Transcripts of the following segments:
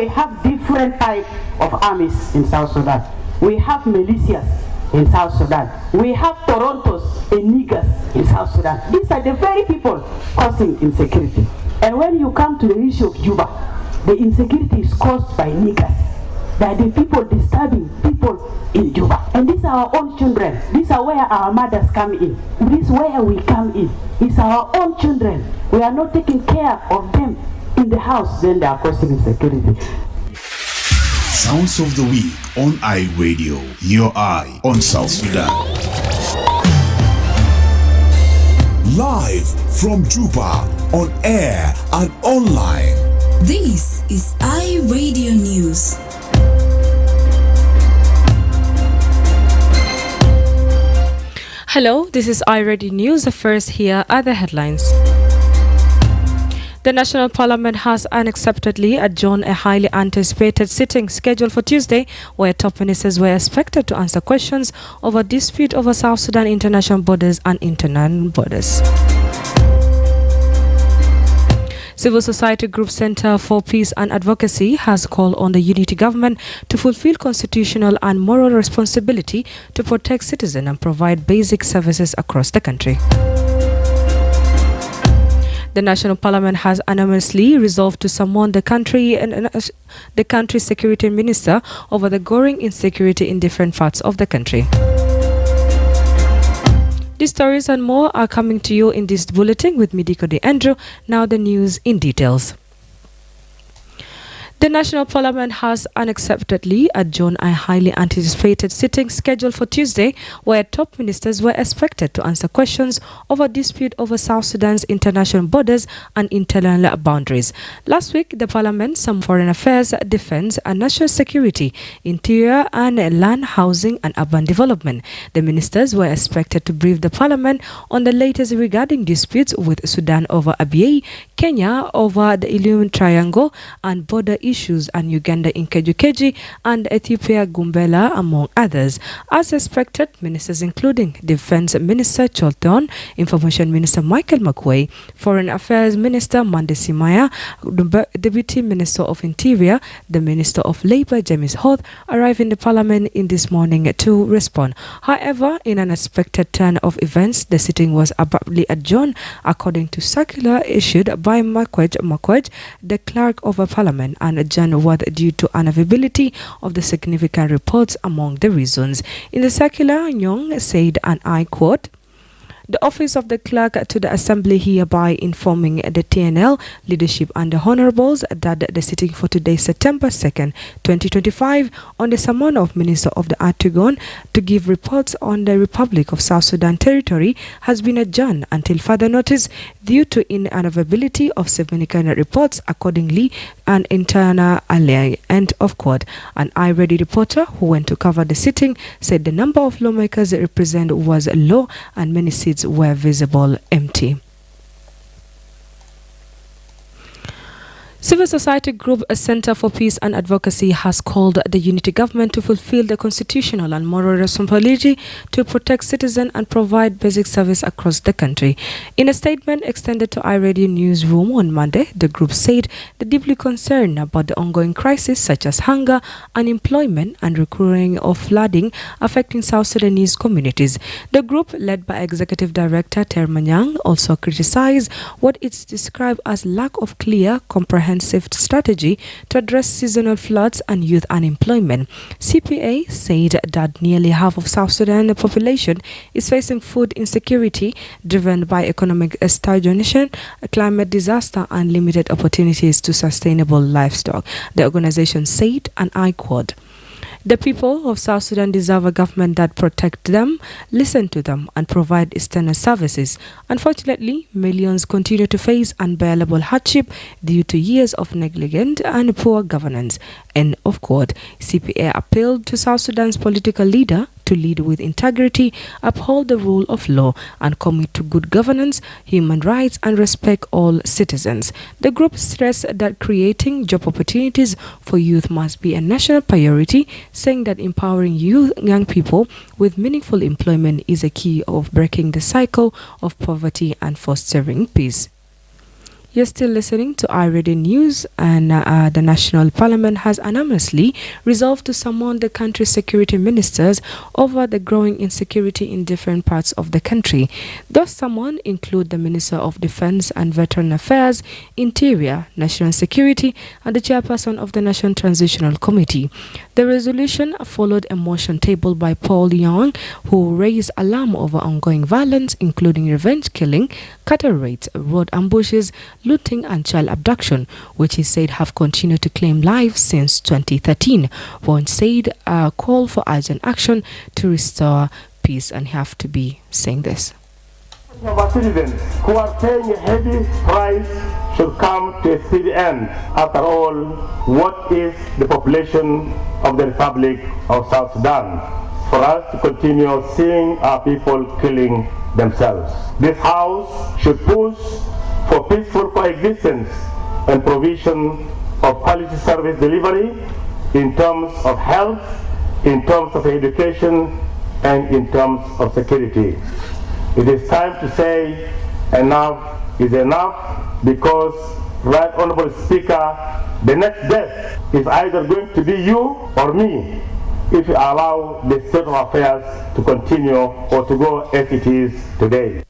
we have different types of armies in South Sudan. We have militias in South Sudan. We have Torontos and Niggers in South Sudan. These are the very people causing insecurity. And when you come to the issue of Juba, the insecurity is caused by Niggers. They are the people disturbing people in Juba. And these are our own children. These are where our mothers come in. This is where we come in. It's our own children. We are not taking care of them in the house, then they are causing insecurity. Sounds of the Week on iRadio, your eye on South Sudan. Live from Juba, on air and online. This is iRadio News. Hello, this is iRadio News. First, here are the headlines. The National Parliament has unacceptedly adjourned a highly anticipated sitting scheduled for Tuesday, where top ministers were expected to answer questions over dispute over South Sudan international borders and internal borders. Civil Society Group Center for Peace and Advocacy has called on the unity government to fulfill constitutional and moral responsibility to protect citizens and provide basic services across the country. The National Parliament has unanimously resolved to summon the country's security minister over the growing insecurity in different parts of the country. These stories and more are coming to you in this bulletin with me, Diko De Andrew. Now the news in details. The National Parliament has unacceptedly adjourned a highly anticipated sitting scheduled for Tuesday, where top ministers were expected to answer questions over dispute over South Sudan's international borders and internal boundaries. Last week, the Parliament, some foreign affairs, defense and national security, interior and land, housing and urban development. The ministers were expected to brief the Parliament on the latest regarding disputes with Sudan over Abyei, Kenya over the Ilium Triangle and border issues, and Uganda in Keju and Ethiopia Gumbela, among others. As expected, ministers including Defense Minister Cholton, Information Minister Michael Makwei, Foreign Affairs Minister Mande Simaya, Deputy Minister of Interior, the Minister of Labour James Hoth, arrived in the Parliament in this morning to respond. However, in an unexpected turn of events, the sitting was abruptly adjourned, according to circular issued by Makwej, the Clerk of Parliament, and Jan was due to unavailability of the significant reports among the reasons. In the circular, Nyong said, and I quote, "The office of the clerk to the assembly hereby informing the TNL leadership and the honorables that the sitting for today, September 2nd, 2025, on the summon of Minister of the Artigon to give reports on the Republic of South Sudan territory has been adjourned until further notice due to unavailability of significant reports accordingly and internal ally." End of quote. An iReady reporter who went to cover the sitting said the number of lawmakers represented was low and many seats were visible empty. Civil Society Group Center for Peace and Advocacy has called the unity government to fulfill the constitutional and moral responsibility to protect citizens and provide basic service across the country. In a statement extended to iRadio Newsroom on Monday, the group said they're deeply concerned about the ongoing crises such as hunger, unemployment, and recurring of flooding affecting South Sudanese communities. The group, led by Executive Director Termanyang, also criticized what it's described as lack of clear, comprehensive strategy to address seasonal floods and youth unemployment. CPA said that nearly half of South Sudan population is facing food insecurity driven by economic stagnation, climate disaster, and limited opportunities to sustainable livestock. The organization said, and I quote, "The people of South Sudan deserve a government that protects them, listen to them, and provide external services. Unfortunately, millions continue to face unbearable hardship due to years of negligence and poor governance." End of quote. CPA appealed to South Sudan's political leader to lead with integrity, uphold the rule of law, and commit to good governance, human rights, and respect all citizens. The group stressed that creating job opportunities for youth must be a national priority, saying that empowering young people with meaningful employment is a key of breaking the cycle of poverty and fostering peace. You're still listening to iRadio News, and the National Parliament has unanimously resolved to summon the country's security ministers over the growing insecurity in different parts of the country. Those summoned include the Minister of Defense and Veteran Affairs, Interior, National Security, and the chairperson of the National Transitional Committee. The resolution followed a motion tabled by Paul Young, who raised alarm over ongoing violence, including revenge killing, cattle raids, road ambushes, looting and child abduction, which he said have continued to claim lives since 2013. One said a call for urgent action to restore peace, and have to be saying this. Our citizens who are paying a heavy price should come to a speedy end. After all, what is the population of the Republic of South Sudan for us to continue seeing our people killing themselves? This House should push for peaceful coexistence and provision of quality service delivery in terms of health, in terms of education, and in terms of security. It is time to say enough is enough, because, Right Honorable Speaker, the next death is either going to be you or me if you allow the state of affairs to continue or to go as it is today.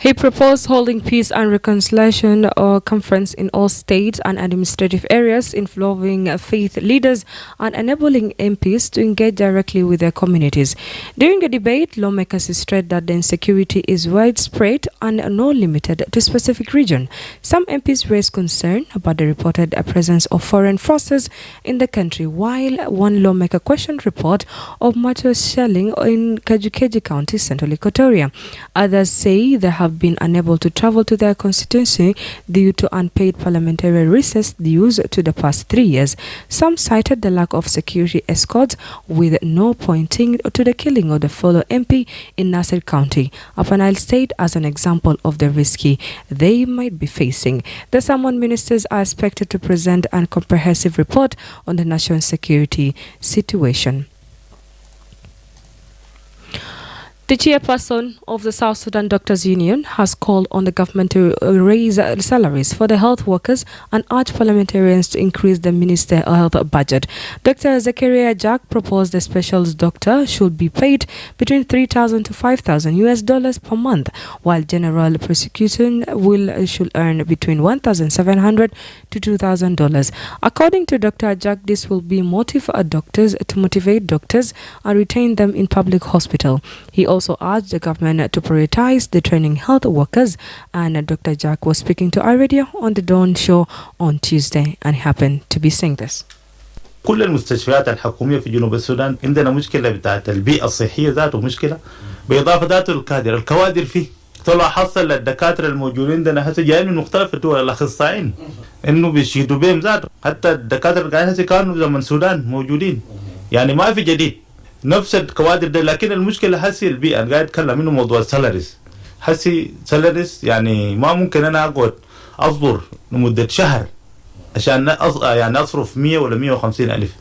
He proposed holding peace and reconciliation conference in all states and administrative areas involving faith leaders and enabling MPs to engage directly with their communities. During the debate, lawmakers stressed that the insecurity is widespread and not limited to a specific region. Some MPs raised concern about the reported presence of foreign forces in the country, while one lawmaker questioned report of matters shelling in Kajukeji County, Central Equatoria. Others say they have been unable to travel to their constituency due to unpaid parliamentary recess dues to the past 3 years. Some cited the lack of security escorts, with no pointing to the killing of the fellow MP in Nasser County, Upper Nile State, as an example of the risky they might be facing. The summoned ministers are expected to present a comprehensive report on the national security situation. The chairperson of the South Sudan Doctors Union has called on the government to raise salaries for the health workers and urged parliamentarians to increase the Minister of Health budget. Dr. Zakaria Jack proposed the specialist doctor should be paid between $3,000 to $5,000 per month, while general prosecution should earn between $1,700 to $2,000. According to Dr. Jack, this will be motive for doctors to motivate doctors and retain them in public hospital. He also urged the government to prioritize the training health workers, and Dr. Jack was speaking to iRadio on the Dawn Show on Tuesday and happened to be saying this. كل المستشفيات الحكومية في جنوب السودان عندنا مشكلة بتاعت البيئة الصحية ذاته مشكلة، بإضافة ذاته الكوادر فيه. طلع حصل الدكاترة الموجودين عندنا هسه جايين من مختلف الدول، الأخصائيين إنه بيشيدوا بهم ذاته، حتى الدكاترة اللي قاعدين هسه كانوا زمن السودان موجودين، يعني ما في جديد. نفس الكوادر ده، لكن المشكله هسي البيئه. انا قاعد اتكلم منه موضوع السالاريز. هسي سالاريز يعني ما ممكن انا اقعد اصبر لمده شهر عشان يعني اصرف 100 ولا 150 الف.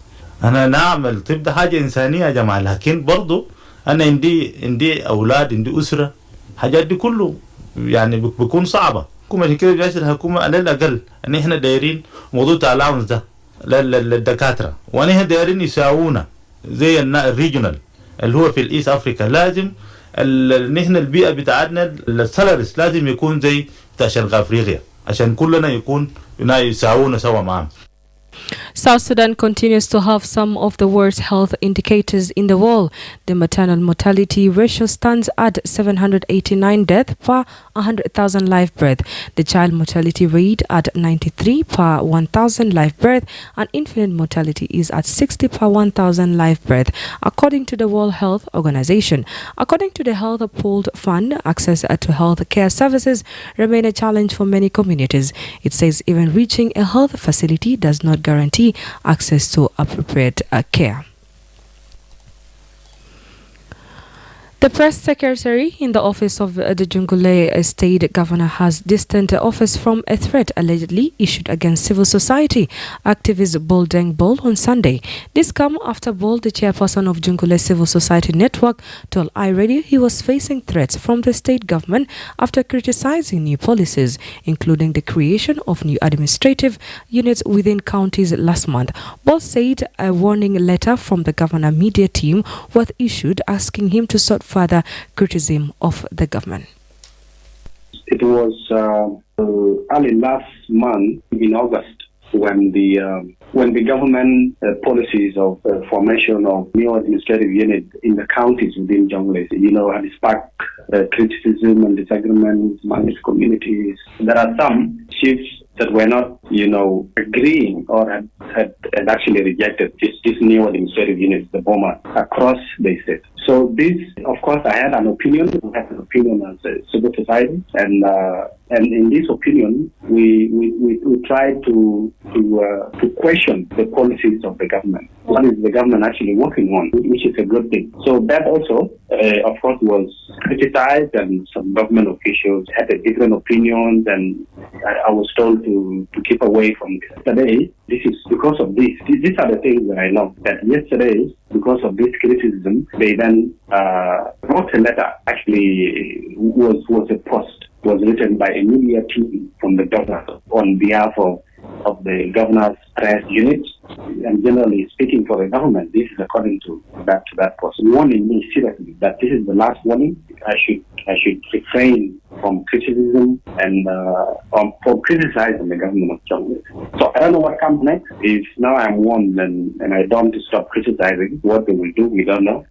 انا نعمل طب ده حاجه انسانيه يا جماعه، لكن برضو انا عندي اولاد، عندي اسره، حاجات دي كله يعني بيكون صعبه. حكومه كده جالسه الحكومه على الاقل ان احنا دايرين موضوع الالاونس ده للدكاتره، وانا دايرين يساوونا زي الريجونال اللي هو في الإيست أفريقيا. لازم نحن البيئة بتاعتنا السالاريز لازم يكون زي بتاع شرق أفريقيا عشان كلنا يكون يساوونا سوا معهم. South Sudan continues to have some of the worst health indicators in the world. The maternal mortality ratio stands at 789 deaths per 100,000 live births. The child mortality rate at 93 per 1,000 live births, and infant mortality is at 60 per 1,000 live births, according to the World Health Organization. According to the Health Pooled Fund, access to health care services remain a challenge for many communities. It says even reaching a health facility does not guarantee access to appropriate care. The press secretary in the office of the Jungule State Governor has distanced the office from a threat allegedly issued against civil society activist Bol Deng Bol on Sunday. This comes after Bol, the chairperson of Jungule Civil Society Network, told iRadio he was facing threats from the state government after criticizing new policies, including the creation of new administrative units within counties last month. Bol said a warning letter from the governor media team was issued asking him to sort further criticism of the government. It was early last month in August when the government policies of formation of new administrative units in the counties within Jonglei, had sparked criticism and disagreements among its communities. There are some chiefs that were not, agreeing or had actually rejected this new administrative units, the BOMA, across the state. So this, of course, I had an opinion. We had an opinion as a civil society, and in this opinion, we tried to question the policies of the government. What is the government actually working on, which is a good thing. So that also, of course, was criticized, and some government officials had a different opinions, and I was told to keep away from this. Today, this is because of this. These are the things that I know. That yesterday, because of this criticism, they then wrote a letter. Actually, was a post was written by a media team from the governor on behalf of the governor's press unit, and generally speaking for the government. This is according to that post, warning me seriously that this is the last warning. I should refrain from criticism and from criticizing the government of Jonglei. So I don't know what comes next. If now I'm warned and I don't stop criticizing, what they will do, we don't know.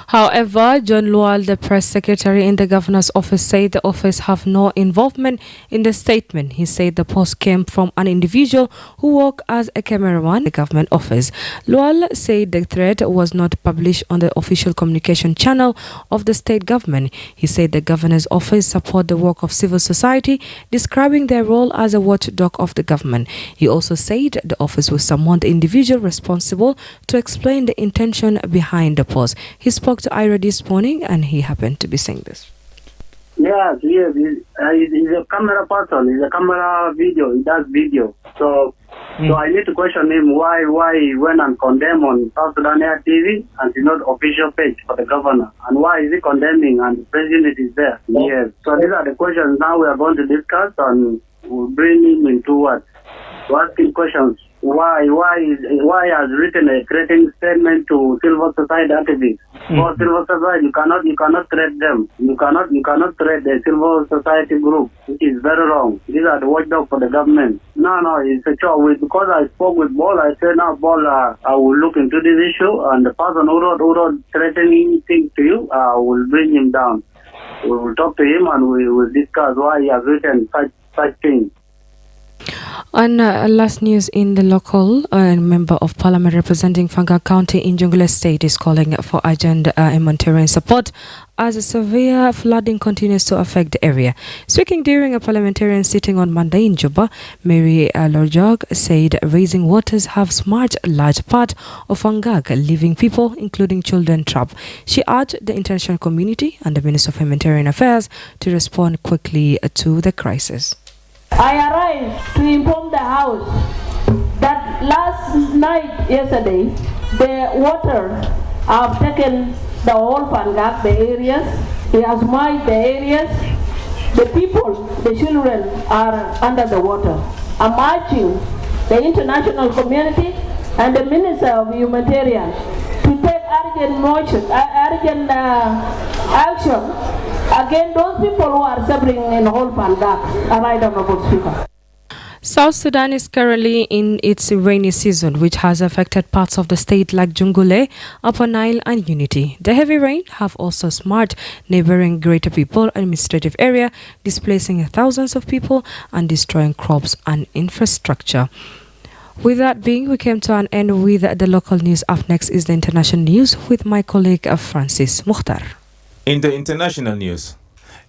However, John Lual, the press secretary in the governor's office, said the office have no involvement in the statement. He said the post came from an individual who worked as a cameraman in the government office. Lual said the thread was not published on the official communication channel of the state government. He said the governor's office support the work of civil society, describing their role as a watchdog of the government. He also said the office will summon the individual responsible to explain the intention behind the post. He spoke to Ira this morning, and he happened to be saying this. Yes, he's a camera person. He's a camera video. He does video. So I need to question him why when I'm condemned on South Sudan Air TV and it's not official page for the governor, and why is he condemning and the president is there? Yes. So these are the questions now we are going to discuss, and we'll bring him into what? To ask him questions. Why has written a threatening statement to civil society activists? For civil society, you cannot threat them. You cannot threat the civil society group, which is very wrong. These are the watchdog for the government. No, it's a choice. Because I spoke with Bol, I said now Bol, I will look into this issue, and the person who wrote threatening things to you, I will bring him down. We will talk to him and we will discuss why he has written such things. On last news in the local, a member of parliament representing Fanga County in Jonglei State is calling for urgent humanitarian support as a severe flooding continues to affect the area. Speaking during a parliamentarian sitting on Monday in Juba, Mary Lorjog said raising waters have smashed a large part of Fangak, leaving people, including children, trapped. She urged the international community and the Minister of Humanitarian Affairs to respond quickly to the crisis. I arrived to inform the House that yesterday, the water have taken the whole Fangak, the areas. It has mined the areas. The people, the children are under the water. I'm urging the international community and the Minister of Humanitarian to take urgent action again, those people who are suffering in whole Fangak. Right, Honorable Speaker. South Sudan is currently in its rainy season, which has affected parts of the state like Jungule, Upper Nile and Unity. The heavy rain have also smashed neighboring Greater People administrative area, displacing thousands of people and destroying crops and infrastructure. With that being, we came to an end with the local news. Up next is the international news with my colleague Francis Mukhtar. In the international news,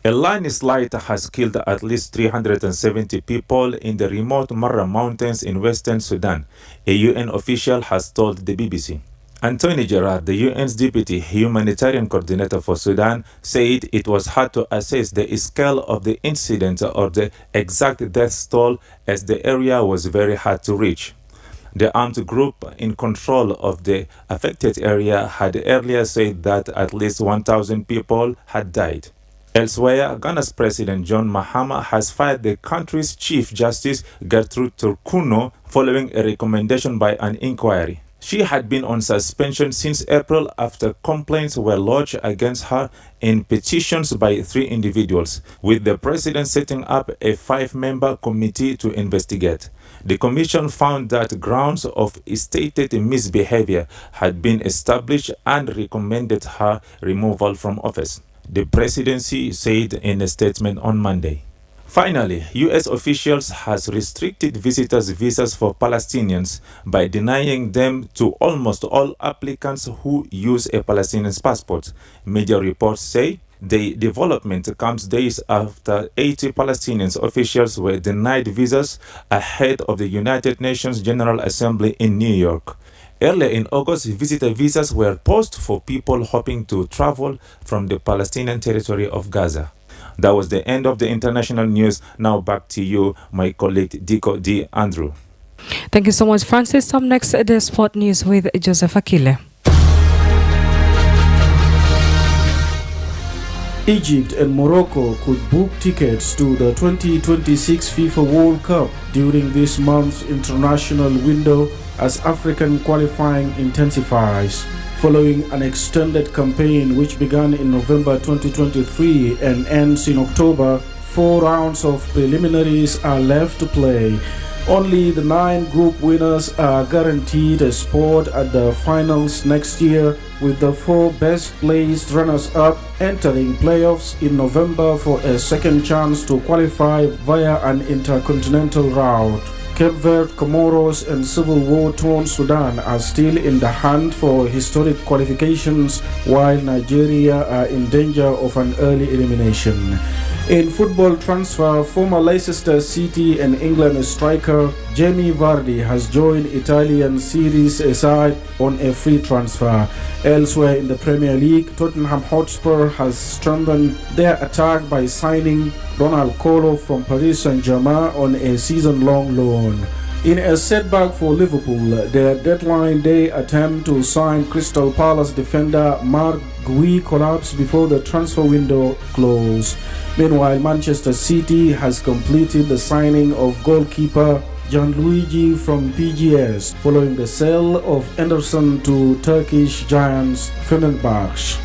a landslide has killed at least 370 people in the remote Marra Mountains in western Sudan, a UN official has told the BBC. Anthony Gerard, the UN's deputy humanitarian coordinator for Sudan, said it was hard to assess the scale of the incident or the exact death toll as the area was very hard to reach. The armed group in control of the affected area had earlier said that at least 1,000 people had died. Elsewhere, Ghana's President John Mahama has fired the country's Chief Justice Gertrude Turkuno following a recommendation by an inquiry. She had been on suspension since April after complaints were lodged against her in petitions by 3 individuals, with the president setting up a 5-member committee to investigate. The commission found that grounds of stated misbehavior had been established and recommended her removal from office, the presidency said in a statement on Monday. Finally, U.S. officials has restricted visitors' visas for Palestinians by denying them to almost all applicants who use a Palestinian passport. Media reports say the development comes days after 80 Palestinian officials were denied visas ahead of the United Nations General Assembly in New York. Earlier in August, visitor visas were paused for people hoping to travel from the Palestinian territory of Gaza. That was the end of the international news. Now back to you, my colleague Diko D. Andrew. Thank you so much, Francis. Up next, the sport news with Joseph Akile. Egypt and Morocco could book tickets to the 2026 FIFA World Cup during this month's international window as African qualifying intensifies. Following an extended campaign which began in November 2023 and ends in October, 4 rounds of preliminaries are left to play. Only the 9 group winners are guaranteed a spot at the finals next year, with the 4 best-placed runners-up entering playoffs in November for a second chance to qualify via an intercontinental route. Cape Verde, Comoros, and civil war-torn Sudan are still in the hunt for historic qualifications, while Nigeria are in danger of an early elimination. In football transfer, former Leicester City and England striker Jamie Vardy has joined Italian Series A side on a free transfer. Elsewhere in the Premier League, Tottenham Hotspur has strengthened their attack by signing Ronald Koolo from Paris Saint-Germain on a season-long loan. In a setback for Liverpool, their deadline day attempt to sign Crystal Palace defender Marc Guéhi collapsed before the transfer window closed. Meanwhile, Manchester City has completed the signing of goalkeeper Gianluigi from PGS following the sale of Anderson to Turkish giants Fenerbahce.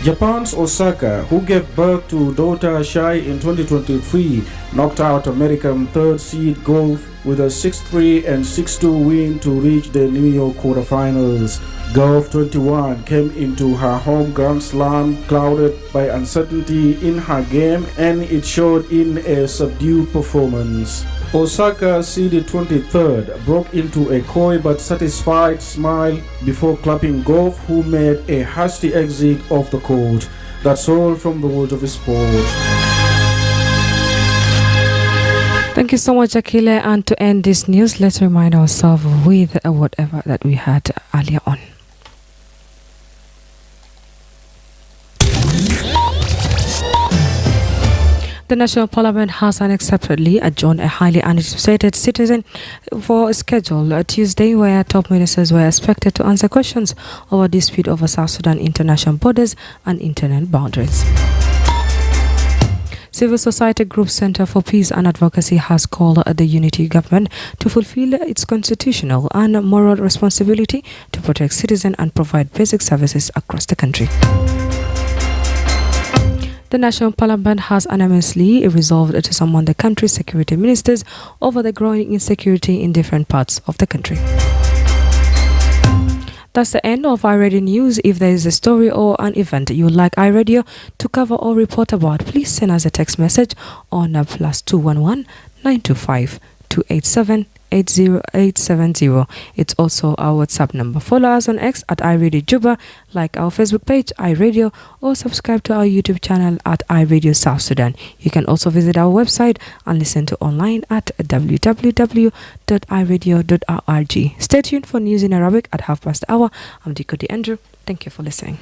Japan's Osaka, who gave birth to daughter Shai in 2023, knocked out American third seed Golf with a 6-3 and 6-2 win to reach the New York quarterfinals. Golf 21 came into her home Grand Slam clouded by uncertainty in her game, and it showed in a subdued performance. Osaka, seeded 23rd, broke into a coy but satisfied smile before clapping Golf, who made a hasty exit off the court. That's all from the world of sport. Thank you so much, Akile. And to end this news, let's remind ourselves with whatever that we had earlier on. The National Parliament has unacceptedly adjourned a highly anticipated citizen for a schedule Tuesday, where top ministers were expected to answer questions over dispute over South Sudan international borders and internet boundaries. Civil society group Center for Peace and Advocacy has called the unity government to fulfill its constitutional and moral responsibility to protect citizens and provide basic services across the country. The National Parliament has unanimously resolved to summon the country's security ministers over the growing insecurity in different parts of the country. That's the end of iRadio News. If there is a story or an event you would like iRadio to cover or report about, please send us a text message on +211 925 287 80870. It's also our WhatsApp number. Follow us on X at iRadio Juba, like our Facebook page, iRadio, or subscribe to our YouTube channel at iRadio South Sudan. You can also visit our website and listen to online at www.iradio.org. Stay tuned for news in Arabic at 1:30. I'm Dikodi Andrew. Thank you for listening.